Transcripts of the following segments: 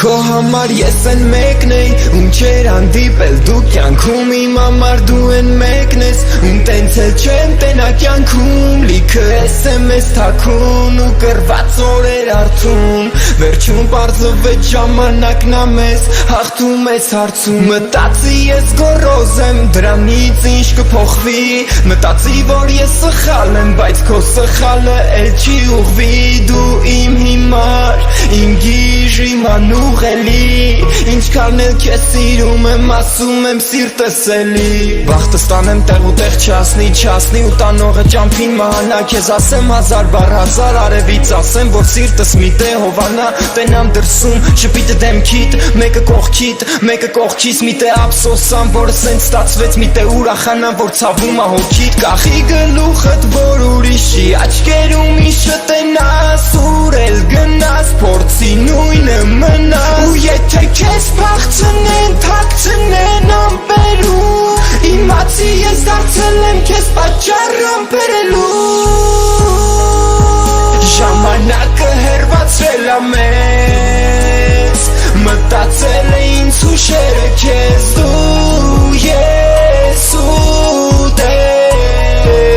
Քո համար ես են մեկն էի, ում չեր հանդիպել դու կյանքում, իմ համար դու են մեկն ես, ում տենց էլ չեմ տենա կյանքում, լիքը SMS թաքուն ու կրված օրեր արդում, վերջում պարզվեց ժամանակն ա մեզ, հաղթում ես հարցում, մտածի ես գոռոզ եմ, դրանից ինչ կփոխվի, մտածի որ ես սխալ եմ, բայց քո սխալը էլ չի ուղվի, դու իմ հիմար, իմ գիժ, իմ անուղելի, ինչքան էլ քեզ սիրում եմ, ասում եմ սիրտս էլի, բախտը ստանեմ տեղ ու տեղ չասնի ու տանողը ճամփին մահանա, քեզ ասեմ հազար բառ հազար արևից ասեմ, որ սիրտս մի տե հովանա, տենամ դրսում, շպիտը դեմքիդ, մեկը կողքիդ, մեկը կողքից, մի տե ափսոսամ, որ սենց ստացվեց, մի տե ուրախանամ, որ ցավում ա հոգիդ, կախի գլուխդ, որ ուրիշի աչքերում իշը տենաս, ուր էլ գնաս, փորձի նույնը մնաս, ու եթե քեզ փախցնեն, թաքցնեն ամպերում, իմացի ես դարձել եմ քեզ պատճառ ամպերելու, ժամանակը հեռացրել ա մեզ, մտածել է ինձ հուշերը քեզ դու ես ու տես,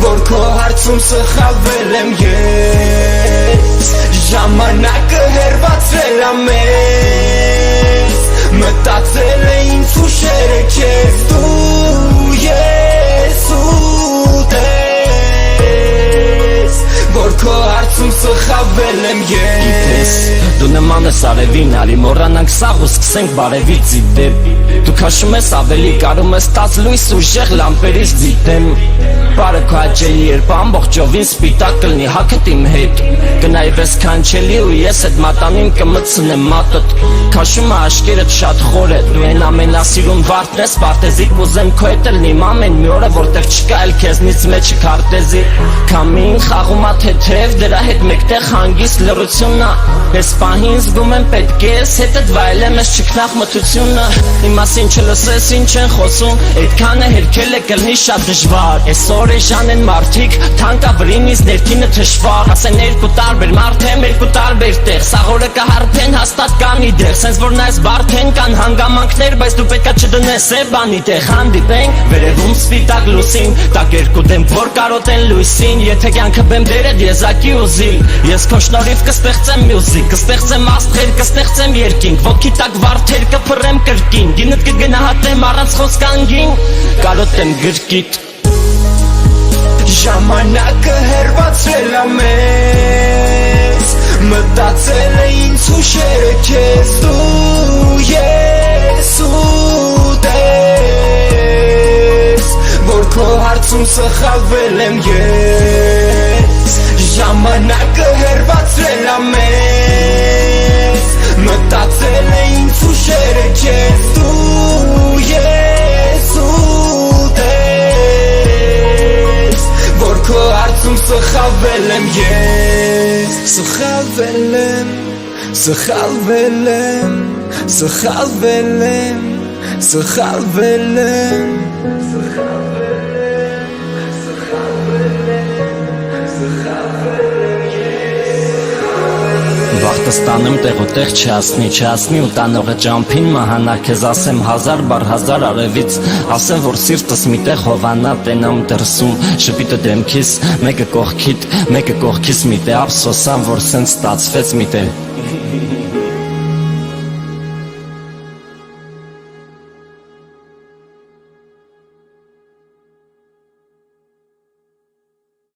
որ քո հարցում սխալվել եմ ես, ժամանակը հեռացրել ա մեզ, մտածել է ինձ հուշերը քեզ դու ես ու տես, որ քո հարցում սխալվել եմ ես, դու նման ես արևին, արի մոռանանք սաղ ու սկսենք բարևից իդեպ, դու քաշում ես ավելի, կարում ես տաց լույս ուժեղ լամպերից դիտեմ, բարը քո հաճելի երբ ամբողջովին սպիտակ կլնի հագդ իմ հետ, կնայի վես կանչելի ու ես այդ մատանին կմցնեմ մատըտ, քաշում է աշկերդ շատ խոր է, դու են ամենասիրուն վարդն ես, պարտեզիկ ուզեմ քո հետ լնիմ ամեն մի օրը, որտեղ չկա էլ քեզնից մեջը քարտեզի, քամին խաղում ա թեթև, դրա հետ մեկտեղ հանգիստ լռությունն ա, ես պահին զգում եմ պետք է ես հետդ վայելեմ ես չքնախ մթությունը, իմ մասին չլսես ինչ են խոսում, այդքանը հերքել է կլնի շատ դժվար, այսօր էժան են մարդիկ, թանկա վրինից ներքինը թշվար, ասեն երկու տարբեր մարդ եմ, երկու տարբեր տեղ, սաղորը կհարփեն հաստատ կան իդեղ, սենց որ նայս բարդ են կան հանգամանքներ, բայց դու պետքա չդնես է բանի տեղ, հանդիպենք, վերևում սպիտակ լուսին, տակ երկու դեմ որ կարոտեն լույսին, եթե կյանքը բեմ դերդ եզակի ու զիլ, ես քո շնորհիվ կստեղծեմ մյուզիկ, կստեղծեմ աստղեր, կստեղծեմ երկինք, ոտքի տակ վարդեր կփռեմ կրկին, գինդ կգնահատեմ առանց խոսքանգին, կարոտեմ գրկիտ, ժամանակը հեռացրել ա մեզ, մտածել է ինձ հուշերը քեզ դու ես ու տես, որ քո հարցում սխալվել եմ ես, ժամանակը հեռացրել ա մեզ, մտածել է ինձ հուշերը քեզ դու ես ու տես, որ քո հարցում սխալվել եմ ես, սխալվել եմ, սխալվել եմ, սխալվել եմ, սխալվել եմ, վախտը ստանեմ տեղ ու տեղ չասնի ու տանողը ճամփին մահանա, քեզ ասեմ հազար բառ հազար արևից, ասեմ որ սիրտս մի տեղ հովանա, տենամ դրսում, շպիտը դեմքիս, մեկը կողքիդ, մեկը կողքից մի տե ափսոսամ, որ սենց ստացվեց մի տե